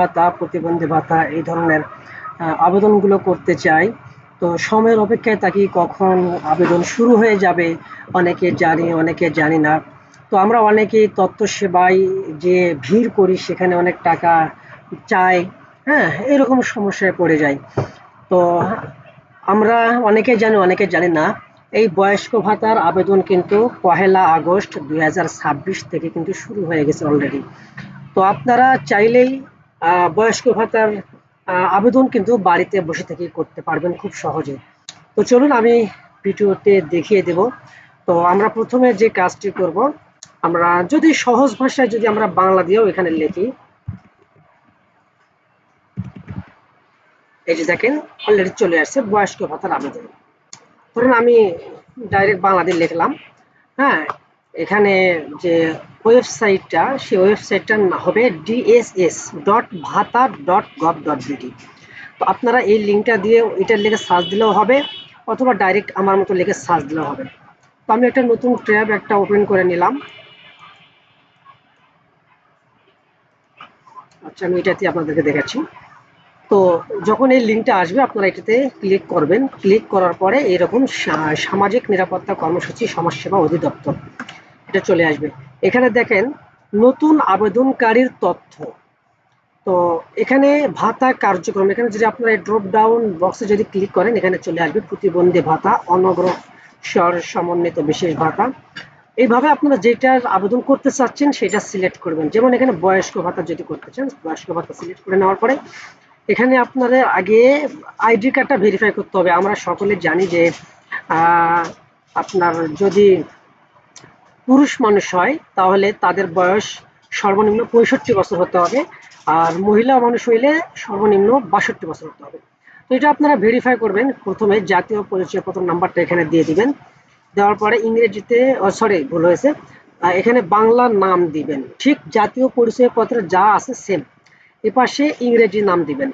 ভাতা, প্রতিবন্ধী ভাতা এই ধরনের আবেদনগুলো করতে চাই। তো সময়ের অপেক্ষায় থাকি কখন আবেদন শুরু হয়ে যাবে। অনেকে জানি, অনেকে জানি না। তো আমরা অনেকেই তথ্য সেবায় যে ভিড় করি সেখানে অনেক টাকা চাই, হ্যাঁ? এরকম সমস্যায় পড়ে যাই। তো আমরা অনেকে জানি, অনেকে জানি না। এই বয়স্ক ভাতার আবেদন কিন্তু ১লা আগস্ট ২০২৬ থেকে কিন্তু শুরু হয়ে গেছে অলরেডি। তো আপনারা চাইলেই বয়স্ক ভাতার আবেদন কিন্তু বাড়িতে বসে থেকেই করতে পারবেন খুব সহজে। তো চলুন আমি ভিডিওতে দেখিয়ে দেব। তো আমরা প্রথমে যে কাজটি করব, আমরা যদি সহজ ভাষায় যদি আমরা বাংলা দিয়েও এখানে লিখি, এই যে দেখেন অলরেডি চলে আসছে বয়স্ক ভাতার আবেদন। ধরুন আমি ডাইরেক্ট বাংলা দিয়ে লিখলাম, হ্যাঁ? এখানে যে ওয়েবসাইটটা, সেই ওয়েবসাইটটার হবে dss.bhata.gov.bd। তো আপনারা এই লিঙ্কটা দিয়ে এটার লিখে সার্চ দিলেও হবে, অথবা ডাইরেক্ট আমার মতো লিখে সার্চ দিলেও হবে। তো আমি একটা নতুন ট্যাব একটা ওপেন করে নিলাম। আচ্ছা, আমি এটাতে আপনাদেরকে দেখাচ্ছি। তো যখন এই লিঙ্কটা আসবে আপনারা এটাতে ক্লিক করবেন। ক্লিক করার পরে এরকম সামাজিক নিরাপত্তা কর্মসূচি সমাজসেবা অধিদপ্তর এটা চলে আসবে। এখানে দেখেন নতুন আবেদনকারীর তথ্য। তো এখানে ভাতা কার্যক্রম, এখানে যদি আপনারা এই ড্রপ ডাউন বক্সে যদি ক্লিক করেন এখানে চলে আসবে প্রতিবন্ধী ভাতা, অনগ্রসর সমন্বিত বিশেষ ভাতা। এইভাবে আপনারা যেটার আবেদন করতে চাচ্ছেন সেটা সিলেক্ট করবেন। যেমন এখানে বয়স্ক ভাতা যদি করতে চান, বয়স্ক ভাতা সিলেক্ট করে নেওয়ার পরে এখানে আপনাদের আগে আইডি কার্ডটা ভেরিফাই করতে হবে। আমরা সকলে জানি যে আপনার যদি পুরুষ মানুষ হয় তাহলে তাদের বয়স সর্বনিম্ন ৬৫ বছর হতে হবে, আর মহিলা মানুষ হইলে সর্বনিম্ন ৬২ বছর হতে হবে। তো এটা আপনারা ভেরিফাই করবেন। প্রথমে জাতীয় পরিচয়পত্র নাম্বারটা এখানে দিয়ে দিবেন। দেওয়ার পরে ইংরেজিতে, সরি ভুল হয়েছে, এখানে বাংলা নাম দিবেন, ঠিক জাতীয় পরিচয়পত্রে যা আছে সেম। এপাশে ইংরেজি নাম দিবেন।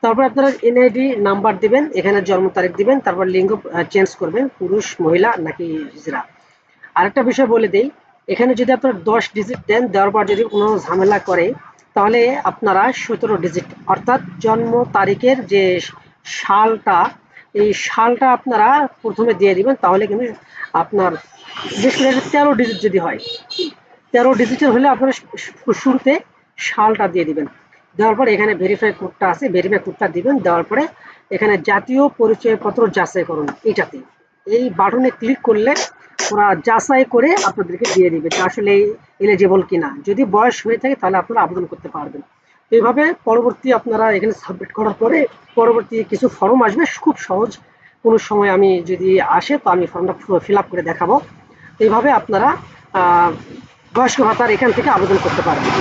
তারপর আপনারা এনআইডি নাম্বার দিবেন, এখানে জন্ম তারিখ দিবেন, তারপর লিঙ্গ চেঞ্জ করবেন, পুরুষ মহিলা নাকি হিজড়া। আরেকটা বিষয় বলে দেই, এখানে যদি আপনারা ১০ ডিজিট দেন, দেওয়ার পর যদি কোনো ঝামেলা করে তাহলে আপনারা ১৭ ডিজিট অর্থাৎ জন্ম তারিখের যে সালটা, এই সালটা আপনারা প্রথমে দিয়ে দিবেন। তাহলে কিন্তু আপনার বিশেষ করে ১৩ ডিজিট যদি হয়, ১৩ ডিজিটের হলে আপনারা শুরুতে সালটা দিয়ে দিবেন। দেওয়ার পরে এখানে ভেরিফাই কোডটা আছে, ভেরিফাই কোডটা দিবেন। দেওয়ার পরে এখানে জাতীয় পরিচয়পত্র যাচাই করুন, এইটাতে এই বাটনে ক্লিক করলে ওরা যাচাই করে আপনাদেরকে দিয়ে দিবে যে আসলে এলিজিবল কিনা। যদি বয়স হয়ে থাকে তাহলে আপনারা আবেদন করতে পারবেন। এইভাবে পরবর্তী আপনারা এখানে সাবমিট করার পরে পরবর্তী কিছু ফর্ম আসবে, খুব সহজ। কোনো সময় আমি যদি আসে তো আমি ফর্মটা ফিল আপ করে দেখাবো। এইভাবে আপনারা বয়স্ক ভাতার এখান থেকে আবেদন করতে পারবেন।